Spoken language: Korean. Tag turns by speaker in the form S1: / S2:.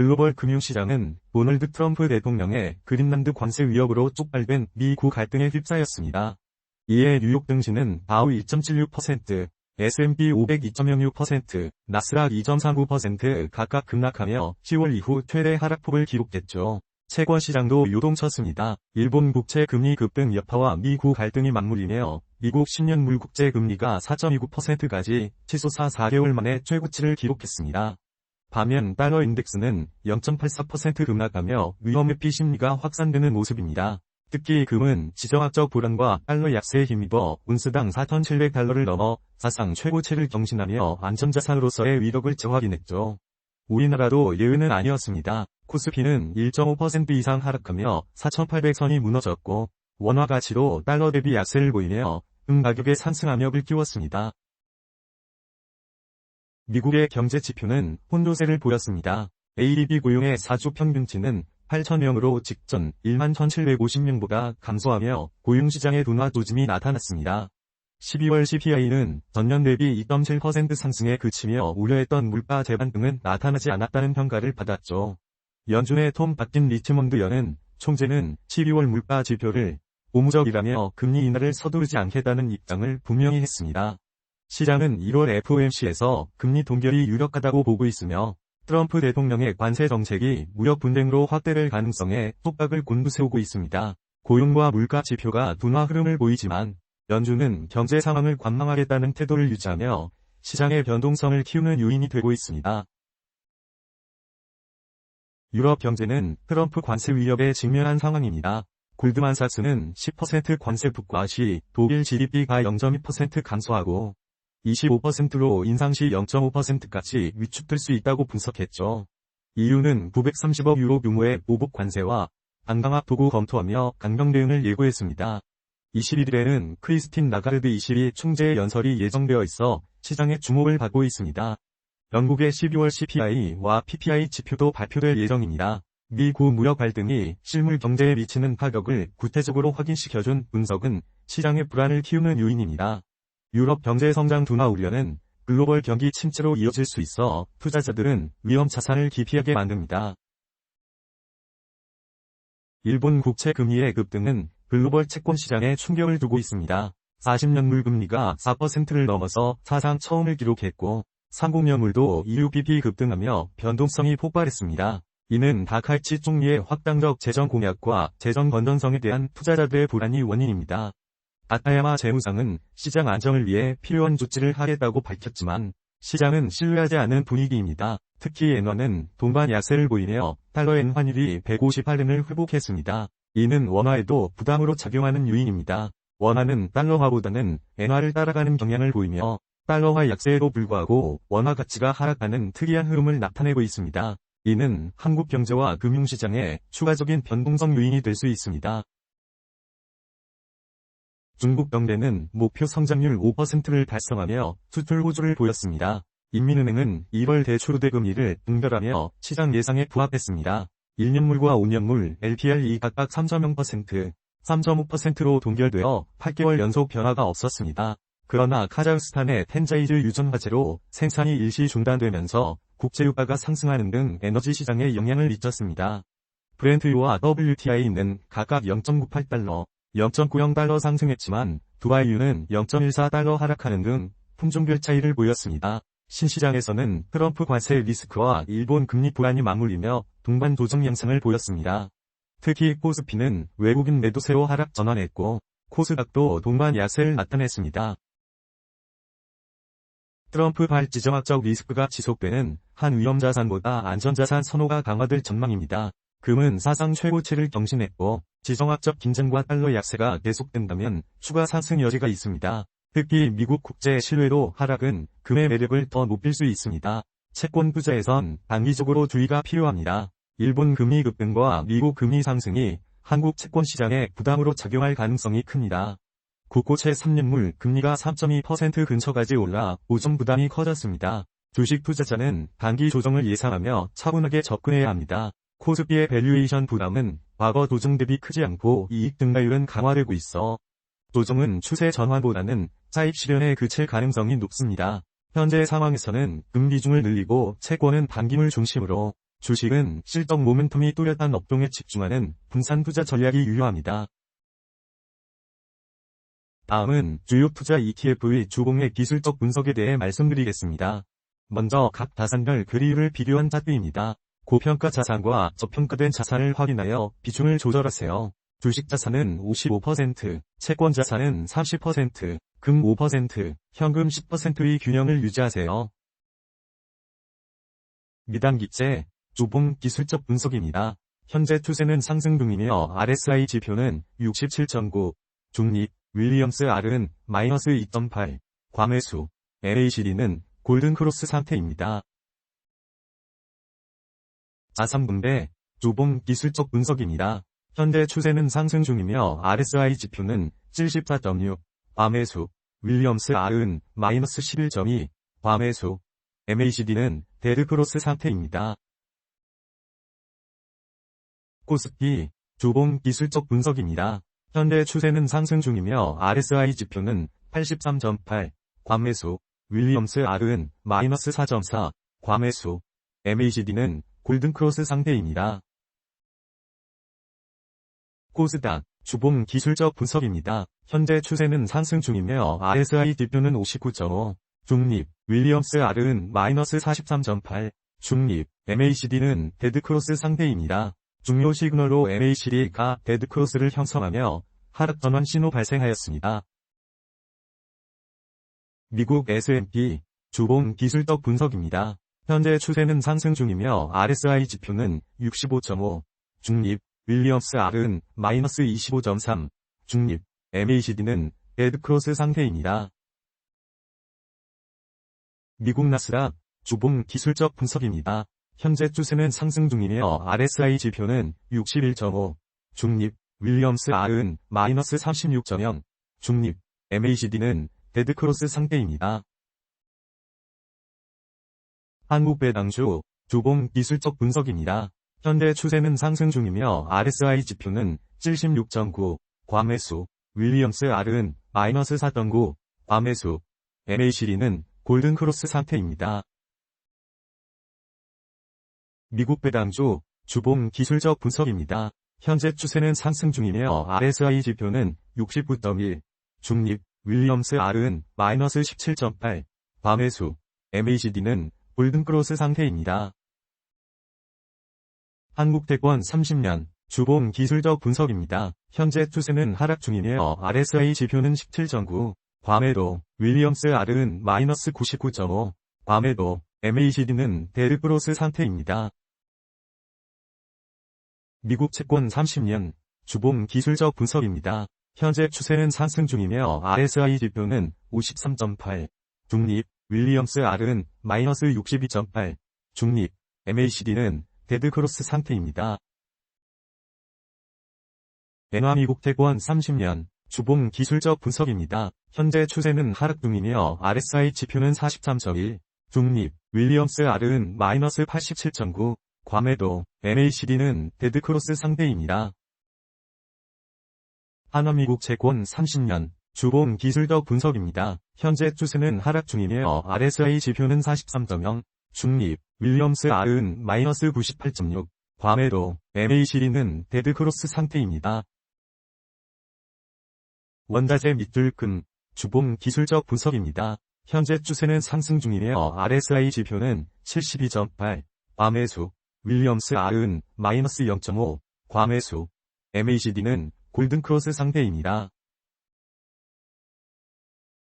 S1: 글로벌 금융시장은 도널드 트럼프 대통령의 그린란드 관세 위협으로 촉발된 미국 갈등에 휩싸였습니다. 이에 뉴욕 증시는 다우 1.76%, S&P 500 2.06%, 나스닥 2.39% 각각 급락하며 10월 이후 최대 하락폭을 기록했죠. 채권 시장도 요동쳤습니다. 일본 국채 금리 급등 여파와 미국 갈등이 맞물리며 미국 10년물 국채 금리가 4.29%까지 치솟아 4개월 만에 최고치를 기록했습니다. 반면 달러 인덱스는 0.84% 급락하며 위험회피 심리가 확산되는 모습입니다. 특히 금은 지정학적 불안과 달러 약세에 힘입어 운스당 4,700달러를 넘어 사상 최고치를 경신하며 안전자산으로서의 위력을 재확인했죠. 우리나라도 예외는 아니었습니다. 코스피는 1.5% 이상 하락하며 4,800선이 무너졌고 원화 가치로 달러 대비 약세를 보이며 금 가격에 상승압력을 끼웠습니다. 미국의 경제 지표는 혼조세를 보였습니다. ADP 고용의 4주 평균치는 8,000명으로 직전 11,750명보다 감소하며 고용시장의 둔화 조짐이 나타났습니다. 12월 CPI는 전년 대비 2.7% 상승에 그치며 우려했던 물가 재반 등은 나타나지 않았다는 평가를 받았죠. 연준의 톰 바킨 리치몬드 연은 총재는 12월 물가 지표를 고무적이라며 금리 인하를 서두르지 않겠다는 입장을 분명히 했습니다. 시장은 1월 FOMC에서 금리 동결이 유력하다고 보고 있으며 트럼프 대통령의 관세 정책이 무역 분쟁으로 확대될 가능성에 속박을 곤두세우고 있습니다. 고용과 물가 지표가 둔화 흐름을 보이지만 연준은 경제 상황을 관망하겠다는 태도를 유지하며 시장의 변동성을 키우는 요인이 되고 있습니다. 유럽 경제는 트럼프 관세 위협에 직면한 상황입니다. 골드만삭스는 10% 관세 부과 시 독일 GDP가 0.2% 감소하고 25%로 인상 시 0.5%까지 위축될 수 있다고 분석했죠. EU는 930억 유로 규모의 보복 관세와 반강압 도구 검토하며 강경 대응을 예고했습니다. 21일에는 크리스틴 라가르드 22 총재의 연설이 예정되어 있어 시장의 주목을 받고 있습니다. 영국의 12월 CPI와 PPI 지표도 발표될 예정입니다. 미국 무역 갈등이 실물 경제에 미치는 타격을 구체적으로 확인시켜준 분석은 시장의 불안을 키우는 요인입니다. 유럽 경제 성장 둔화 우려는 글로벌 경기 침체로 이어질 수 있어 투자자들은 위험 자산을 기피하게 만듭니다. 일본 국채 금리의 급등은 글로벌 채권 시장에 충격을 주고 있습니다. 40년물 금리가 4%를 넘어서 사상 처음을 기록했고 30년물도 EUPP 급등하며 변동성이 폭발했습니다. 이는 다카이치 총리의 확장적 재정 공약과 재정 건전성에 대한 투자자들의 불안이 원인입니다. 다카야마 재무상은 시장 안정을 위해 필요한 조치를 하겠다고 밝혔지만 시장은 신뢰하지 않는 분위기입니다. 특히 엔화는 동반 약세를 보이며 달러엔 환율이 158엔을 회복했습니다. 이는 원화에도 부담으로 작용하는 요인입니다. 원화는 달러화보다는 엔화를 따라가는 경향을 보이며 달러화 약세에도 불구하고 원화 가치가 하락하는 특이한 흐름을 나타내고 있습니다. 이는 한국 경제와 금융시장에 추가적인 변동성 요인이 될 수 있습니다. 중국 경제는 목표 성장률 5%를 달성하며 수출 호조를 보였습니다. 인민은행은 1월 대출우대 금리를 동결하며 시장 예상에 부합했습니다. 1년물과 5년물 LPR이 각각 3.0%, 3.5%로 동결되어 8개월 연속 변화가 없었습니다. 그러나 카자흐스탄의 텐자이즈 유전 화재로 생산이 일시 중단되면서 국제유가가 상승하는 등 에너지 시장에 영향을 미쳤습니다. 브렌트유와 WTI는 각각 0.98달러, 0.90달러 상승했지만 두바이유는 0.14달러 하락하는 등 품종별 차이를 보였습니다. 신시장에서는 트럼프 관세 리스크와 일본 금리 불안이 맞물리며 동반 조정 양상을 보였습니다. 특히 코스피는 외국인 매도세로 하락 전환했고 코스닥도 동반 약세를 나타냈습니다. 트럼프 발 지정학적 리스크가 지속되는 한 위험자산보다 안전자산 선호가 강화될 전망입니다. 금은 사상 최고치를 경신했고 지정학적 긴장과 달러 약세가 계속된다면 추가 상승 여지가 있습니다. 특히 미국 국제 신뢰도 하락은 금의 매력을 더 높일 수 있습니다. 채권 투자에선 단기적으로 주의가 필요합니다. 일본 금리 급등과 미국 금리 상승이 한국 채권 시장에 부담으로 작용할 가능성이 큽니다. 국고채 3년물 금리가 3.2% 근처까지 올라 보정 부담이 커졌습니다. 주식 투자자는 단기 조정을 예상하며 차분하게 접근해야 합니다. 코스피의 밸류에이션 부담은 과거 조정 대비 크지 않고 이익 증가율은 강화되고 있어 조정은 추세 전환보다는 차입 실현에 그칠 가능성이 높습니다. 현재 상황에서는 금 비중을 늘리고 채권은 단기물 중심으로 주식은 실적 모멘텀이 뚜렷한 업종에 집중하는 분산 투자 전략이 유효합니다. 다음은 주요 투자 ETF의 주봉의 기술적 분석에 대해 말씀드리겠습니다. 먼저 각 자산별 괴리율을 비교한 차트입니다. 고평가 자산과 저평가된 자산을 확인하여 비중을 조절하세요. 주식 자산은 55%, 채권 자산은 30%, 금 5%, 현금 10%의 균형을 유지하세요. 미단기채, 주봉 기술적 분석입니다. 현재 추세는 상승 중이며 RSI 지표는 67.9, 중립, 윌리엄스 R은 마이너스 2.8, 과매수, MACD는 골든크로스 상태입니다. 자3분배, 주봉 기술적 분석입니다. 현재 추세는 상승 중이며 RSI 지표는 74.6, 과매수, 윌리엄스 R은 마이너스 11.2, 과매수, MACD는 데드크로스 상태입니다. 코스피, 주봉 기술적 분석입니다. 현재 추세는 상승 중이며 RSI 지표는 83.8, 과매수, 윌리엄스 R은 마이너스 4.4, 과매수, MACD는 골든크로스 상태입니다. 코스닥, 주봉 기술적 분석입니다. 현재 추세는 상승 중이며 RSI 지표는 59.5, 중립, 윌리엄스 R은 마이너스 43.8, 중립, MACD는 데드크로스 상태입니다. 중요 시그널로 MACD가 데드크로스를 형성하며 하락 전환 신호 발생하였습니다. 미국 S&P, 주봉 기술적 분석입니다. 현재 추세는 상승 중이며 RSI 지표는 65.5, 중립, 윌리엄스 R은 마이너스 25.3, 중립, MACD는 데드크로스 상태입니다. 미국 나스닥, 주봉 기술적 분석입니다. 현재 추세는 상승 중이며 RSI 지표는 61.5, 중립, 윌리엄스 R은 마이너스 36.0, 중립, MACD는 데드크로스 상태입니다. 한국배당주, 주봉 기술적 분석입니다. 현재 추세는 상승 중이며 RSI 지표는 76.9, 과매수, 윌리엄스 R은 마이너스 4.9, 과매수, MACD는 골든크로스 상태입니다. 미국 배당주, 주봉 기술적 분석입니다. 현재 추세는 상승 중이며 RSI 지표는 69.1, 중립, 윌리엄스 R은 마이너스 17.8, 과매수, MACD는 골든크로스 상태입니다. 한국태권 30년, 주봉 기술적 분석입니다. 현재 추세는 하락 중이며 RSI 지표는 17.9, 과매도, 윌리엄스 R은 마이너스 99.5, 과매도, MACD는 데드크로스 상태입니다. 미국 채권 30년, 주봉 기술적 분석입니다. 현재 추세는 상승 중이며 RSI 지표는 53.8, 중립, 윌리엄스 R은 마이너스 62.8, 중립, MACD는 데드크로스 상태입니다. 엔화 미국 채권 30년, 주봉 기술적 분석입니다. 현재 추세는 하락 중이며 RSI 지표는 43.1, 중립, 윌리엄스 R은 마이너스 87.9, 과매도, MACD는 데드크로스 상태입니다. 한화미국 채권 30년, 주봉 기술적 분석입니다. 현재 추세는 하락 중이며 RSI 지표는 43.0, 중립, 윌리엄스 R은 마이너스 98.6, 과매도, MACD는 데드크로스 상태입니다. 원자재 밑줄 금, 주봉 기술적 분석입니다. 현재 추세는 상승 중이며 RSI 지표는 72.8, 과매수, 윌리엄스 R은 마이너스 0.5, 과매수, MACD는 골든크로스 상태입니다.